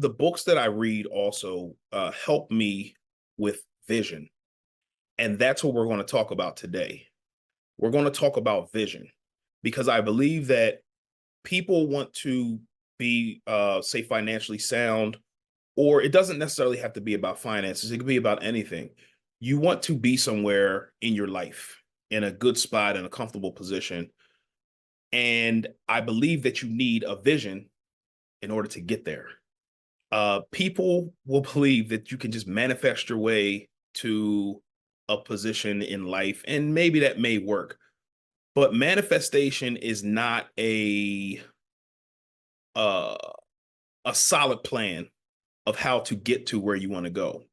the books that I read also help me with vision. And that's what we're going to talk about today. We're going to talk about vision because I believe that people want to be, say, financially sound, or it doesn't necessarily have to be about finances. It could be about anything. You want to be somewhere in your life in a good spot, in a comfortable position. And I believe that you need a vision in order to get there. People will believe that you can just manifest your way to a position in life, and maybe that may work. But manifestation is not uh, a solid plan of how to get to where you want to go.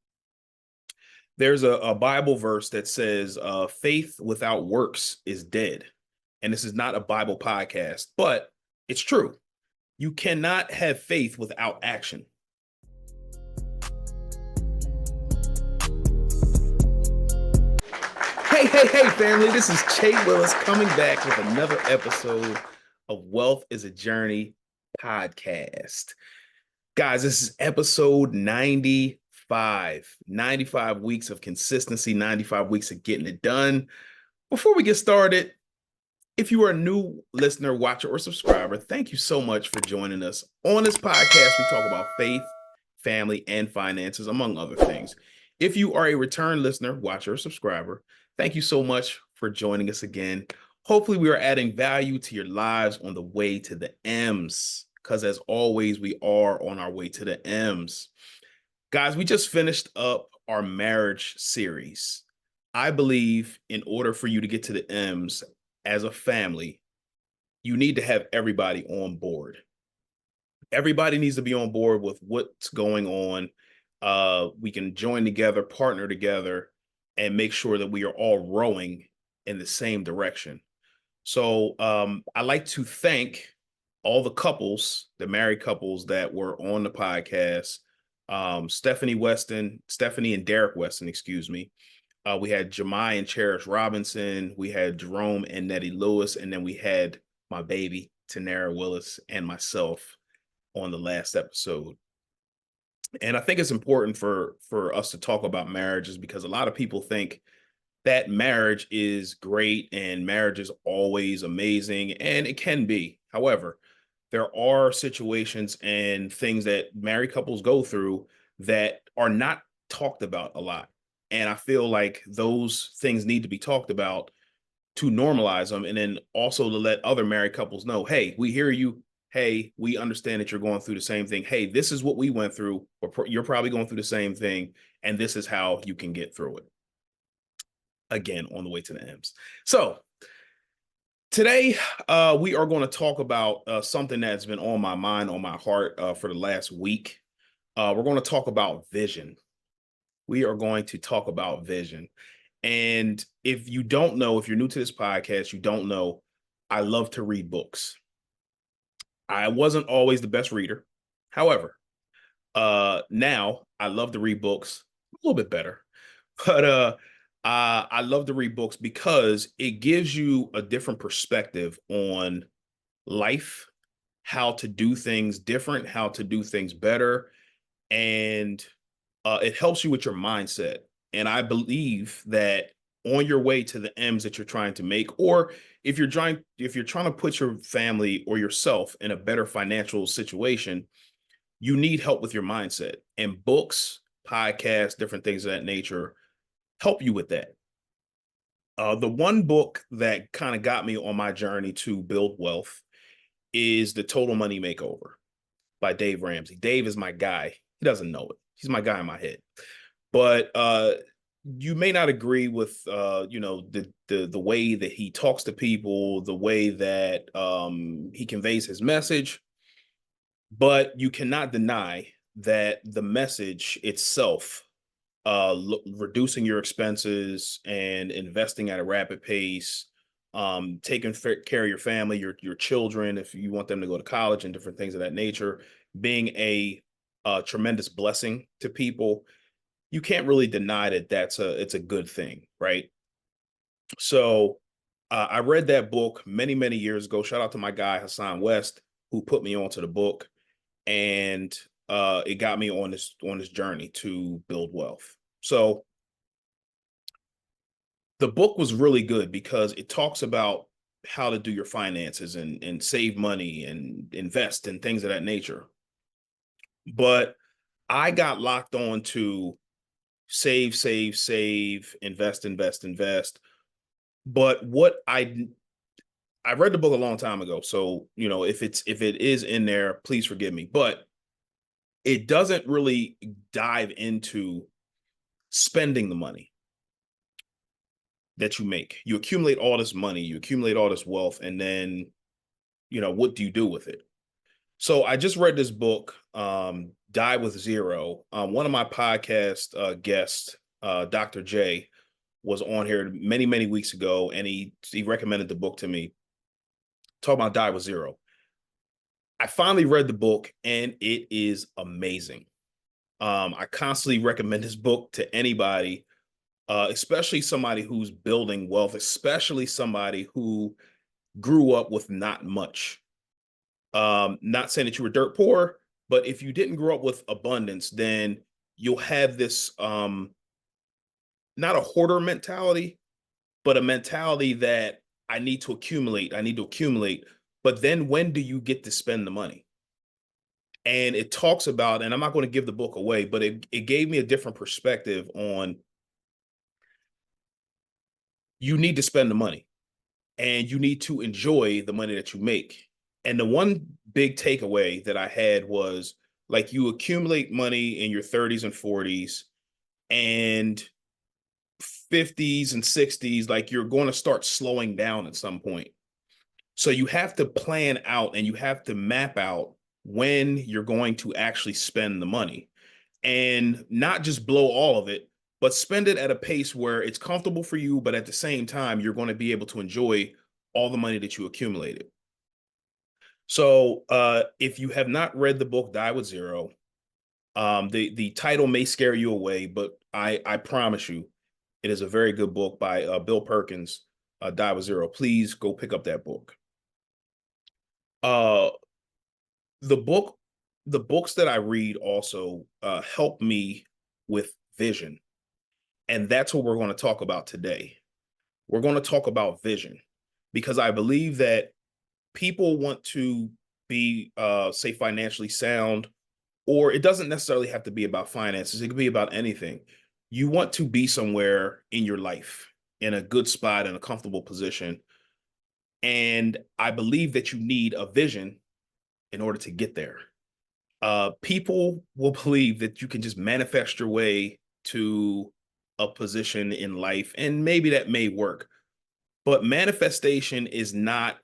There's a Bible verse that says, faith without works is dead. And this is not a Bible podcast, but it's true. You cannot have faith without action. Hey, family. This is Che Willis coming back with another episode of Wealth is a Journey podcast. Guys, this is episode 95. 95 weeks of consistency, 95 weeks of getting it done. Before we get started, if you are a new listener, watcher, or subscriber, thank you so much for joining us. On this podcast, we talk about faith, family, and finances, among other things. If you are a return listener, watcher, or subscriber, thank you so much for joining us again. Hopefully, we are adding value to your lives on the way to the M's, because as always, we are on our way to the M's. Guys, we just finished up our marriage series. I believe in order for you to get to the M's as a family, you need to have everybody on board. Everybody needs to be on board with what's going on. We can join together, partner together, and make sure that we are all rowing in the same direction. So I like to thank all the couples, the married couples that were on the podcast. Stephanie and Derek Weston, excuse me. We had Jemai and Cherish Robinson. We had Jerome and Nettie Lewis. And then we had my baby, Tanara Willis, and myself on the last episode. And I think it's important for us to talk about marriages because a lot of people think that marriage is great and marriage is always amazing, and it can be. However, there are situations and things that married couples go through that are not talked about a lot. And I feel like those things need to be talked about to normalize them. And then also to let other married couples know, hey, we hear you. Hey, we understand that you're going through the same thing. Hey, this is what we went through, or you're probably going through the same thing. And this is how you can get through it. Again, on the way to the M's. So today, we are going to talk about something that's been on my mind, on my heart for the last week. We're going to talk about vision. We are going to talk about vision. And if you don't know, if you're new to this podcast, you don't know, I love to read books. I wasn't always the best reader. However, now I love to read books a little bit better. But I love to read books because it gives you a different perspective on life, how to do things different, how to do things better. And it helps you with your mindset. And I believe that on your way to the M's that you're trying to make, or if you're trying to put your family or yourself in a better financial situation, you need help with your mindset. And books, podcasts, different things of that nature help you with that. The one book that kind of got me on my journey to build wealth is The Total Money Makeover by Dave Ramsey. Dave is my guy. He doesn't know it. He's my guy in my head. But you may not agree with the way that he talks to people, the way that he conveys his message, but you cannot deny that the message itself, reducing your expenses and investing at a rapid pace, taking care of your family, your children, if you want them to go to college and different things of that nature, being a tremendous blessing to people, you can't really deny that it's a good thing, right? So I read that book many years ago. Shout out to my guy Hassan West, who put me onto the book. And it got me on this journey to build wealth. So the book was really good because it talks about how to do your finances and save money and invest and things of that nature. But I got locked on to save, save, save, invest, invest, invest. But what I read the book a long time ago, so if it is in there, please forgive me. But it doesn't really dive into spending the money that you make. You accumulate all this money, you accumulate all this wealth, and then what do you do with it? So I just read this book, Die with Zero. One of my podcast guests, Dr. J, was on here many, many weeks ago, and he recommended the book to me, talking about Die with Zero. I finally read the book, and it is amazing. I constantly recommend this book to anybody, especially somebody who's building wealth, especially somebody who grew up with not much. Not saying that you were dirt poor, but if you didn't grow up with abundance, then you'll have this not a hoarder mentality, but a mentality that I need to accumulate, I need to accumulate. But then when do you get to spend the money? And it talks about, and I'm not going to give the book away, but it gave me a different perspective on, you need to spend the money and you need to enjoy the money that you make. And the one big takeaway that I had was, like, you accumulate money in your 30s and 40s and 50s and 60s, like you're going to start slowing down at some point. So you have to plan out and you have to map out when you're going to actually spend the money, and not just blow all of it, but spend it at a pace where it's comfortable for you, but at the same time, you're going to be able to enjoy all the money that you accumulated. So if you have not read the book Die with Zero, the title may scare you away, but I promise you, it is a very good book by Bill Perkins, Die with Zero. Please go pick up that book. Uh, the book, the books that I read also help me with vision. And that's what we're going to talk about today. We're going to talk about vision, because I believe that people want to be, say, financially sound, or it doesn't necessarily have to be about finances. It could be about anything. You want to be somewhere in your life, in a good spot, in a comfortable position. And I believe that you need a vision in order to get there. People will believe that you can just manifest your way to a position in life, and maybe that may work, but manifestation is not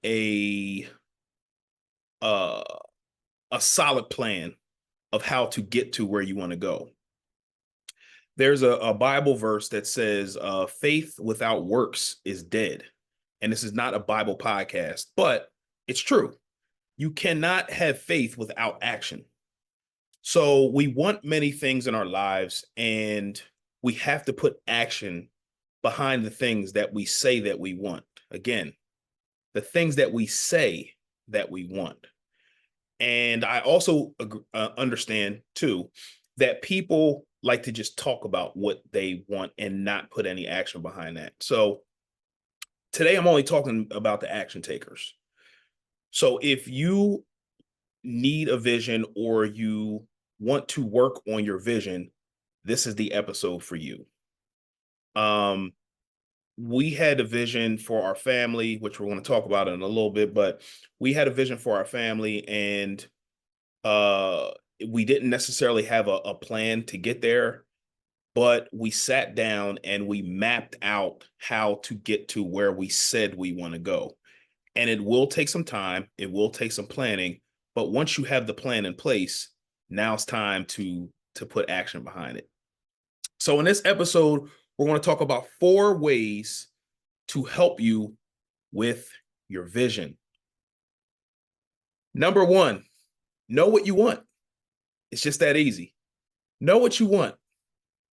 uh, a solid plan of how to get to where you want to go. There's a Bible verse that says, faith without works is dead. And this is not a Bible podcast, but it's true. You cannot have faith without action. So we want many things in our lives, and we have to put action behind the things that we say that we want. Again, the things that we say that we want. And I also understand, too, that people like to just talk about what they want and not put any action behind that. So today I'm only talking about the action takers. So if you need a vision or you want to work on your vision, this is the episode for you. We had a vision for our family, which we're going to talk about in a little bit, but we had a vision for our family, and uh, we didn't necessarily have a plan to get there, but we sat down and we mapped out how to get to where we said we want to go. And it will take some time, it will take some planning, but once you have the plan in place, now it's time to put action behind it. So in this episode, we're going to talk about 4 ways to help you with your vision. Number 1, know what you want. It's just that easy. Know what you want.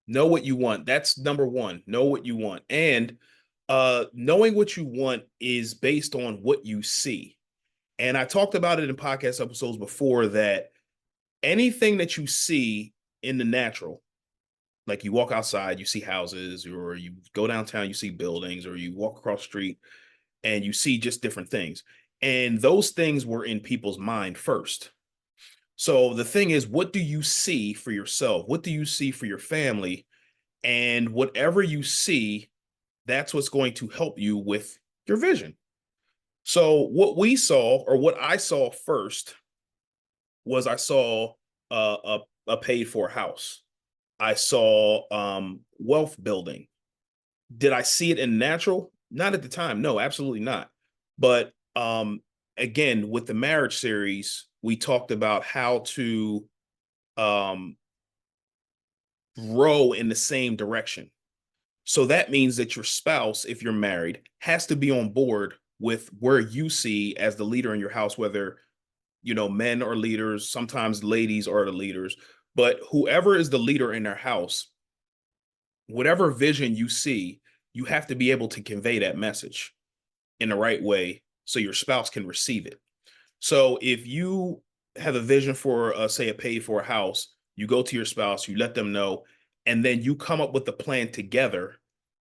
Know what you want. That's number 1. Know what you want. And knowing what you want is based on what you see. And I talked about it in podcast episodes before, that anything that you see in the natural, like you walk outside, you see houses, or you go downtown, you see buildings, or you walk across the street and you see just different things. And those things were in people's mind first. So the thing is, what do you see for yourself? What do you see for your family? And whatever you see, that's what's going to help you with your vision. So what we saw, or what I saw first, was I saw a paid for house. I saw wealth building. Did I see it in natural? Not at the time. No, absolutely not. But again, with the marriage series, we talked about how to um, grow in the same direction. So that means that your spouse, if you're married, has to be on board with where you see as the leader in your house, whether, men are leaders, sometimes ladies are the leaders, but whoever is the leader in their house, whatever vision you see, you have to be able to convey that message in the right way so your spouse can receive it. So if you have a vision for, say, a paid for a house, you go to your spouse, you let them know, and then you come up with a plan together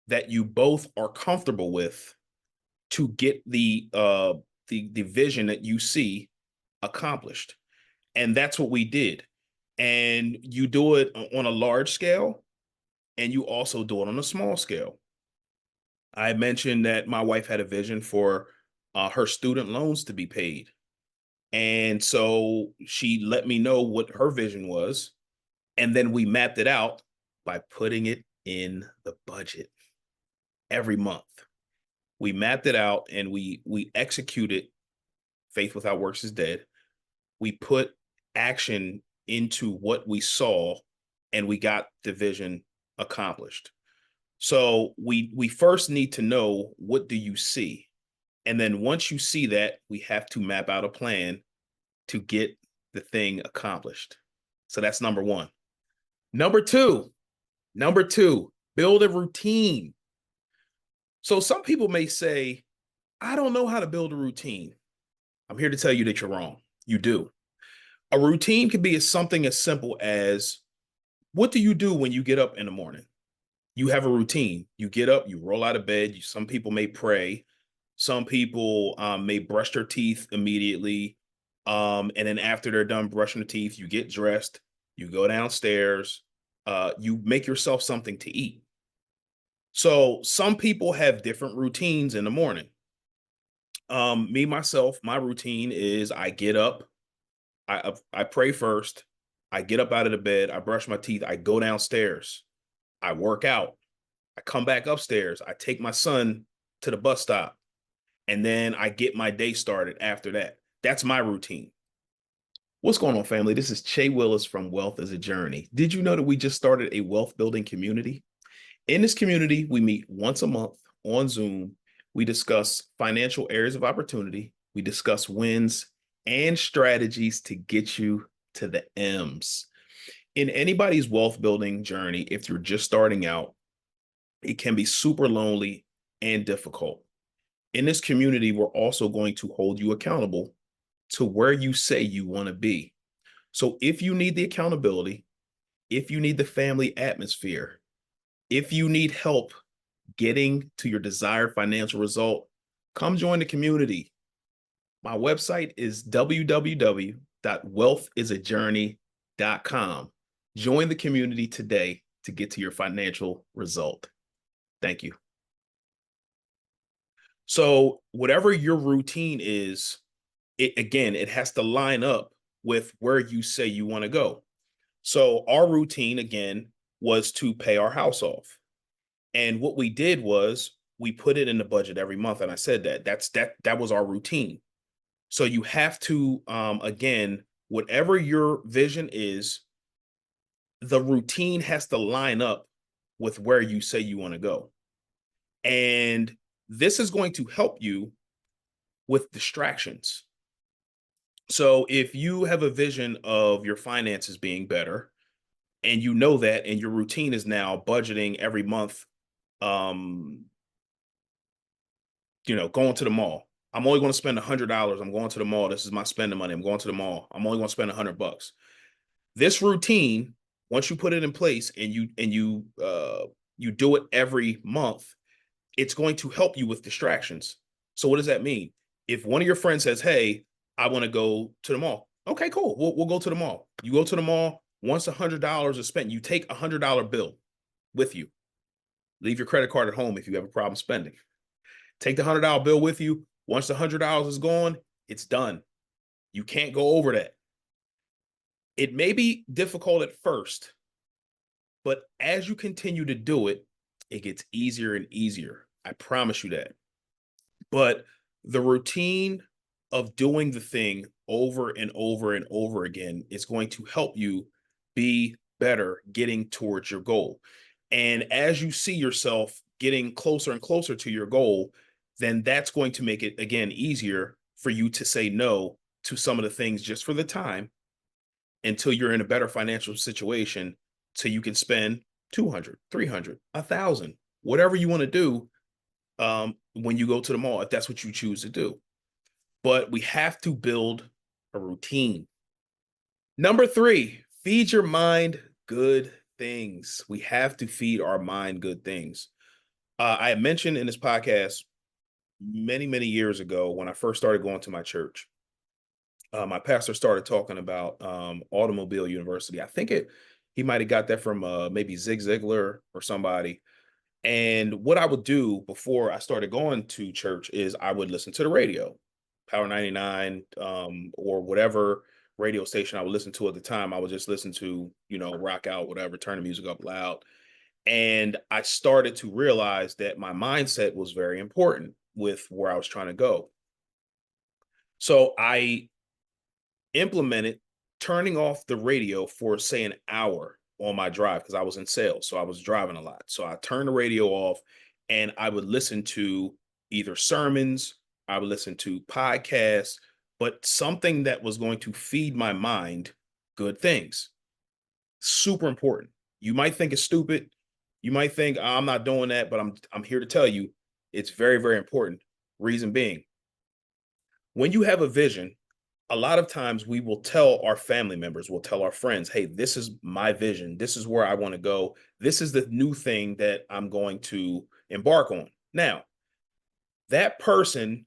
that you both are comfortable with to get the vision that you see accomplished. And that's what we did. And you do it on a large scale, and you also do it on a small scale. I mentioned that my wife had a vision for her student loans to be paid. And so she let me know what her vision was. And then we mapped it out by putting it in the budget every month. We mapped it out and we executed. Faith without works is dead. We put action into what we saw and we got the vision accomplished. So we first need to know, what do you see? And then once you see that, we have to map out a plan to get the thing accomplished. So that's number one. Number two, build a routine. So some people may say, I don't know how to build a routine. I'm here to tell you that you're wrong. You do. A routine could be something as simple as, what do you do when you get up in the morning? You have a routine. You get up, you roll out of bed. Some people may pray. Some people may brush their teeth immediately. And then after they're done brushing their teeth, you get dressed, you go downstairs, you make yourself something to eat. So some people have different routines in the morning. Me, myself, my routine is I get up, I pray first, I get up out of the bed, I brush my teeth, I go downstairs, I work out, I come back upstairs, I take my son to the bus stop, and then I get my day started after that. That's my routine. What's going on, family? This is Che Willis from Wealth is a Journey. Did you know that we just started a wealth building community? In this community, we meet once a month on Zoom. We discuss financial areas of opportunity. We discuss wins and strategies to get you to the M's. In anybody's wealth building journey, if you're just starting out, it can be super lonely and difficult. In this community, we're also going to hold you accountable to where you say you want to be. So if you need the accountability, if you need the family atmosphere, if you need help getting to your desired financial result, come join the community. My website is www.wealthisajourney.com. Join the community today to get to your financial result. Thank you. So whatever your routine is, it has to line up with where you say you want to go. So our routine, again, was to pay our house off. And what we did was we put it in the budget every month. And I said that was our routine. So you have to, again, whatever your vision is, the routine has to line up with where you say you want to go. And this is going to help you with distractions. So if you have a vision of your finances being better, and you know that, and your routine is now budgeting every month, um, going to the mall. I'm only going to spend $100. I'm going to the mall. This is my spending money. I'm going to the mall. I'm only going to spend $100. This routine, once you put it in place and you do it every month, it's going to help you with distractions. So what does that mean? If one of your friends says, "Hey, I want to go to the mall," okay, cool. We'll go to the mall. You go to the mall. Once $100 is spent, you take $100 bill with you. Leave your credit card at home if you have a problem spending. Take the $100 bill with you. Once the $100 is gone, it's done. You can't go over that. It may be difficult at first, but as you continue to do it, it gets easier and easier. I promise you that. But the routine of doing the thing over and over and over again is going to help you be better getting towards your goal. And as you see yourself getting closer and closer to your goal, then that's going to make it again easier for you to say no to some of the things just for the time until you're in a better financial situation so you can spend 200, 300, 1,000, whatever you want to do when you go to the mall, if that's what you choose to do. But we have to build a routine. Number 3, feed your mind good things. We have to feed our mind good things. I mentioned in this podcast many, many years ago when I first started going to my church, my pastor started talking about Automobile University. I think he might have got that from maybe Zig Ziglar or somebody. And what I would do before I started going to church is I would listen to the radio, Power 99, or whatever radio station I would listen to at the time. I would just listen to, rock out, whatever, turn the music up loud. And I started to realize that my mindset was very important with where I was trying to go. So I implemented turning off the radio for, say, an hour on my drive because I was in sales. So I was driving a lot. So I turned the radio off and I would listen to either sermons, I would listen to podcasts, but something that was going to feed my mind good things. Super important. You might think it's stupid. You might think, I'm not doing that, but I'm here to tell you it's very, very important. Reason being, when you have a vision, a lot of times we will tell our family members, we'll tell our friends, "Hey, this is my vision. This is where I want to go. This is the new thing that I'm going to embark on." Now, that person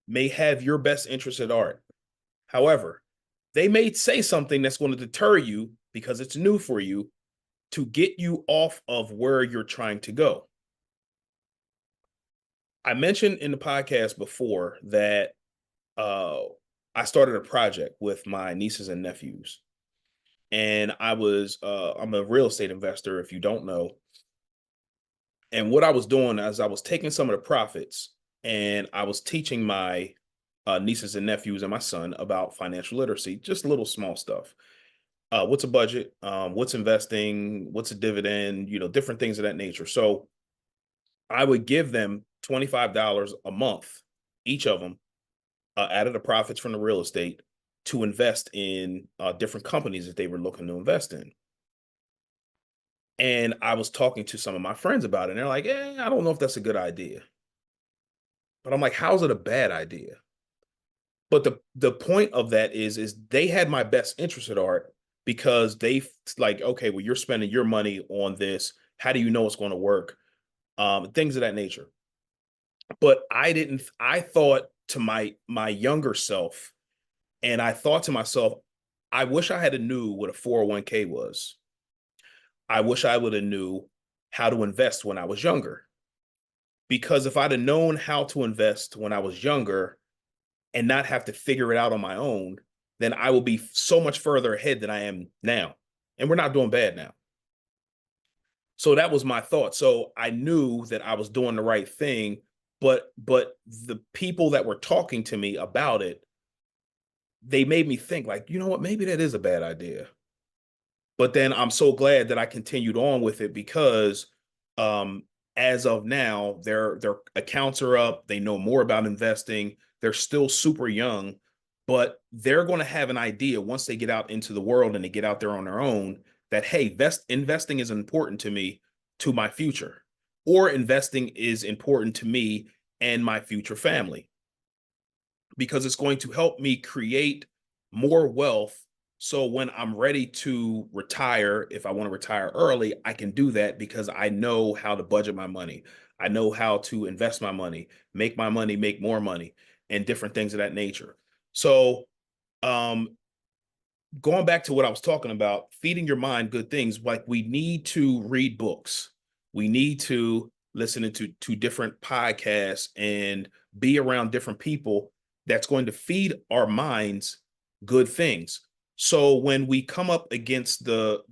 may have your best interest at heart. However, they may say something that's going to deter you because it's new for you to get you off of where you're trying to go. I mentioned in the podcast before that I started a project with my nieces and nephews. And I'm a real estate investor, if you don't know. And what I was doing is I was taking some of the profits and I was teaching my nieces and nephews and my son about financial literacy, just little small stuff. What's a budget? What's investing? What's a dividend? Different things of that nature. So I would give them $25 a month, each of them, out of the profits from the real estate to invest in different companies that they were looking to invest in. And I was talking to some of my friends about it, and they're like, I don't know if that's a good idea. But I'm like, how's it a bad idea? But the point of that is they had my best interest at heart because they like, okay, well, you're spending your money on this. How do you know it's going to work? Things of that nature. But I thought to my younger self, and I thought to myself, I wish I had knew what a 401k was. I wish I would have knew how to invest when I was younger. Because if I'd have known how to invest when I was younger and not have to figure it out on my own, then I will be so much further ahead than I am now. And we're not doing bad now. So that was my thought. So I knew that I was doing the right thing, but the people that were talking to me about it, they made me think like, you know what, maybe that is a bad idea. But then I'm so glad that I continued on with it because as of now, their accounts are up. They know more about investing. They're still super young, but they're going to have an idea once they get out into the world and they get out there on their own that, hey, investing is important to me, to my future, or investing is important to me and my future family because it's going to help me create more wealth So when I'm ready to retire, if I want to retire early, I can do that because I know how to budget my money. I know how to invest my money, make more money, and different things of that nature. So, um, going back to what I was talking about, feeding your mind good things, like we need to read books. We need to listen to different podcasts and be around different people that's going to feed our minds good things. So when we come up against the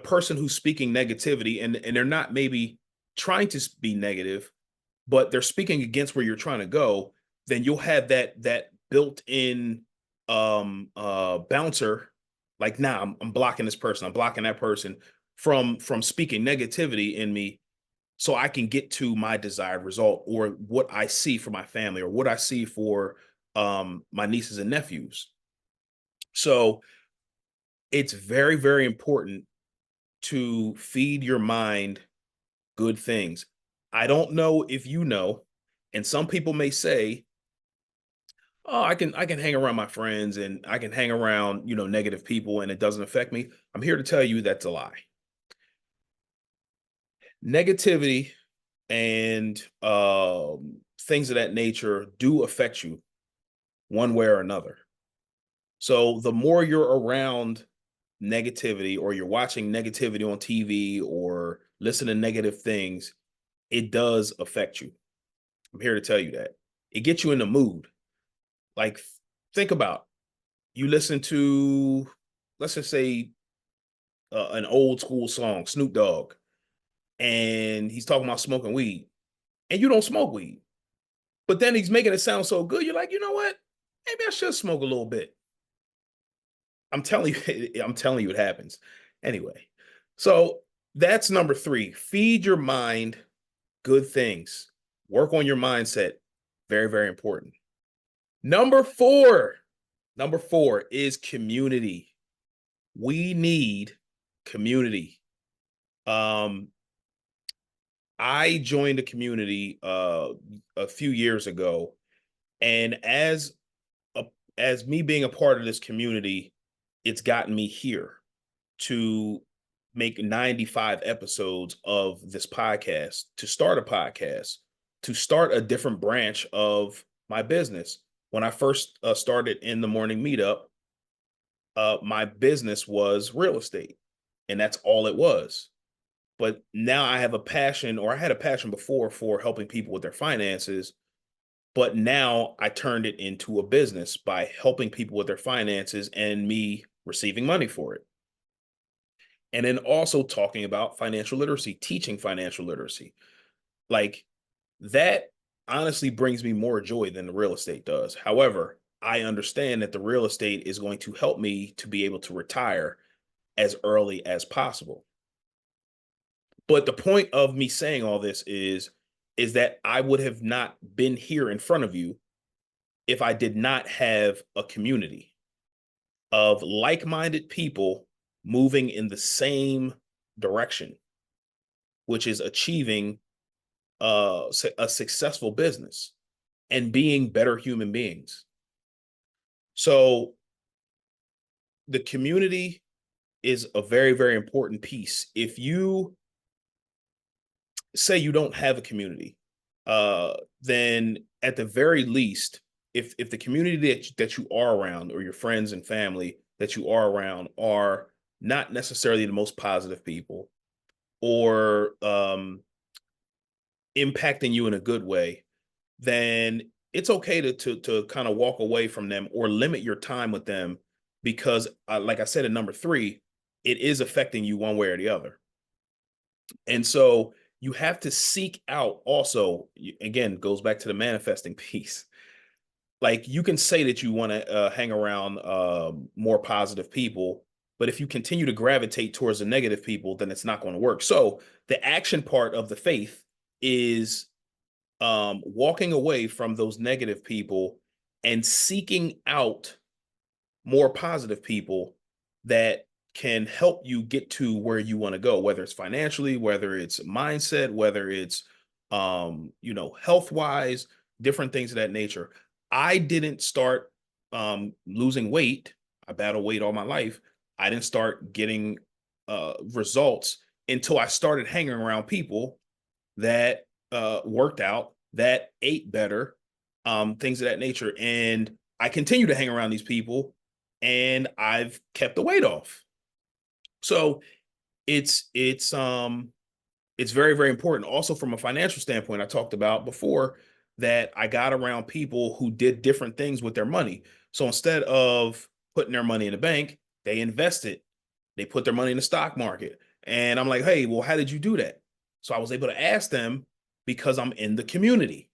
person who's speaking negativity and they're not maybe trying to be negative, but they're speaking against where you're trying to go, then you'll have that built-in bouncer, like, nah, I'm blocking this person, I'm blocking that person from speaking negativity in me, so I can get to my desired result or what I see for my family or what I see for my nieces and nephews. So it's very, very important to feed your mind good things. I don't know if you know, and some people may say, "Oh, I can hang around my friends and I can hang around, negative people and it doesn't affect me." I'm here to tell you that's a lie. Negativity and things of that nature do affect you one way or another. So the more you're around negativity or you're watching negativity on TV or listen to negative things, it does affect you. I'm here to tell you that. It gets you in the mood. Like, think about, you listen to, let's just say, an old school song, Snoop Dogg, and he's talking about smoking weed, and you don't smoke weed, but then he's making it sound so good. You're like, you know what? Maybe I should smoke a little bit. I'm telling you, I'm telling you, it happens. Anyway, so that's number three. Feed your mind good things. Work on your mindset. Very, very important. Number four. Number four is community. We need community. Um, I joined a community a few years ago, and a, as me being a part of this community, it's gotten me here to make 95 episodes of this podcast, to start a podcast, to start a different branch of my business. When I first started in the morning meetup, my business was real estate, and that's all it was. But now I have a passion, or I had a passion before for helping people with their finances. But now I turned it into a business by helping people with their finances and me receiving money for it. And then also talking about financial literacy, teaching financial literacy. Like, that honestly brings me more joy than the real estate does. However, I understand that the real estate is going to help me to be able to retire as early as possible. But the point of me saying all this is that I would have not been here in front of you if I did not have a community of like-minded people moving in the same direction, which is achieving a successful business and being better human beings. So the community is a very, very important piece. If you say you don't have a community, then at the very least, if the community that you are around, or your friends and family that you are around, are not necessarily the most positive people, or impacting you in a good way, then it's okay to kind of walk away from them or limit your time with them, because like I said in number three, it is affecting you one way or the other. And so you have to seek out also, again, goes back to the manifesting piece. Like, you can say that you want to hang around more positive people, but if you continue to gravitate towards the negative people, then it's not going to work. So the action part of the faith is walking away from those negative people and seeking out more positive people that can help you get to where you want to go, whether it's financially, whether it's mindset, whether it's health wise, different things of that nature. I didn't start losing weight I battled weight all my life. I didn't start getting results until I started hanging around people that worked out, that ate better, things of that nature. And I continue to hang around these people, and I've kept the weight off. So it's very, very important. Also, from a financial standpoint, I talked about before that I got around people who did different things with their money. So instead of putting their money in the bank, they invested. They put their money in the stock market. And I'm like, hey, well, how did you do that? So I was able to ask them because I'm in the community.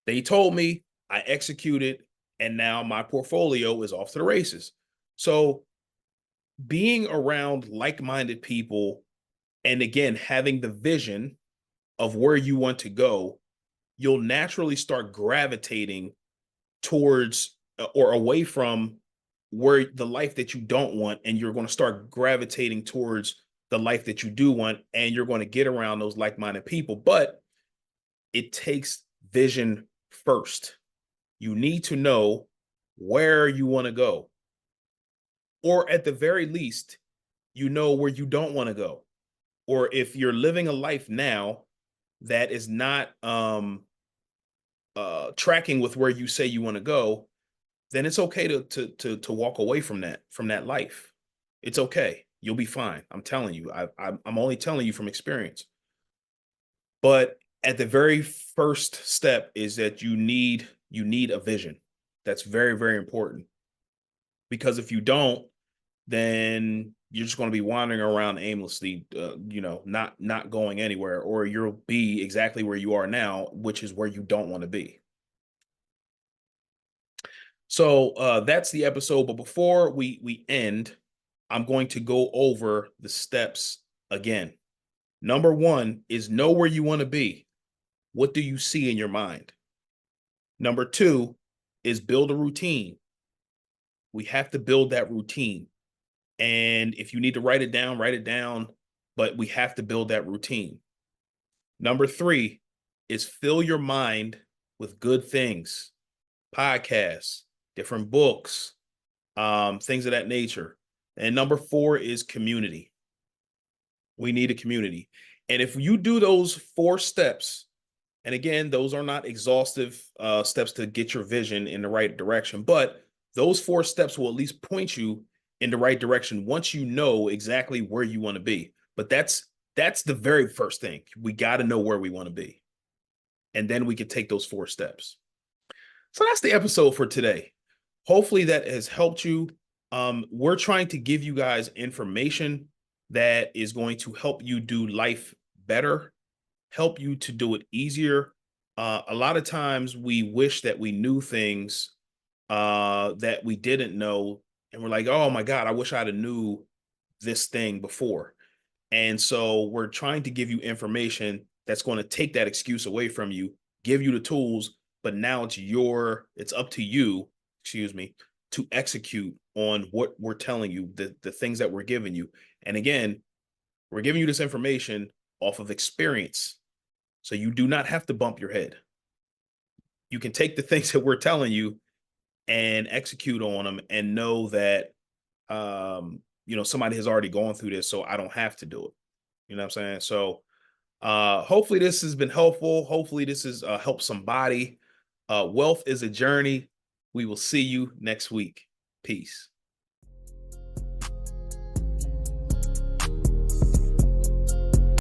They told me, I executed, and now my portfolio is off to the races. So being around like-minded people, and again, having the vision of where you want to go, you'll naturally start gravitating towards or away from where the life that you don't want, and you're going to start gravitating towards the life that you do want, and you're going to get around those like-minded people. But it takes vision first. You need to know where you want to go, or at the very least, you know where you don't want to go. Or if you're living a life now that is not tracking with where you say you want to go, then it's okay to walk away from that life. It's okay. You'll be fine. I'm telling you. I'm only telling you from experience. But at the very first step is that you need a vision. That's very, very important, because if you don't, then you're just going to be wandering around aimlessly, not going anywhere, or you'll be exactly where you are now, which is where you don't want to be. So that's the episode. But before we end, I'm going to go over the steps again. Number one is know where you want to be. What do you see in your mind? Number two is build a routine. We have to build that routine. And if you need to write it down, write it down. But we have to build that routine. Number three is fill your mind with good things, podcasts, different books, things of that nature. And number four is community. We need a community. And if you do those 4 steps, and again, those are not exhaustive steps to get your vision in the right direction, but those 4 steps will at least point you in the right direction once you know exactly where you want to be. But that's the very first thing. We got to know where we want to be. And then we can take those 4 steps. So that's the episode for today. Hopefully that has helped you. We're trying to give you guys information that is going to help you do life better, help you to do it easier. A lot of times we wish that we knew things that we didn't know, and we're like, oh my God, I wish I'd have knew this thing before. And so we're trying to give you information that's going to take that excuse away from you, give you the tools, but now it's up to you, excuse me, to execute on what we're telling you, the things that we're giving you. And again, we're giving you this information off of experience. So you do not have to bump your head. You can take the things that we're telling you and execute on them and know that somebody has already gone through this, so I don't have to do it. You know what I'm saying? So hopefully this has been helpful. Hopefully this has helped somebody. Wealth is a journey. We will see you next week. Peace.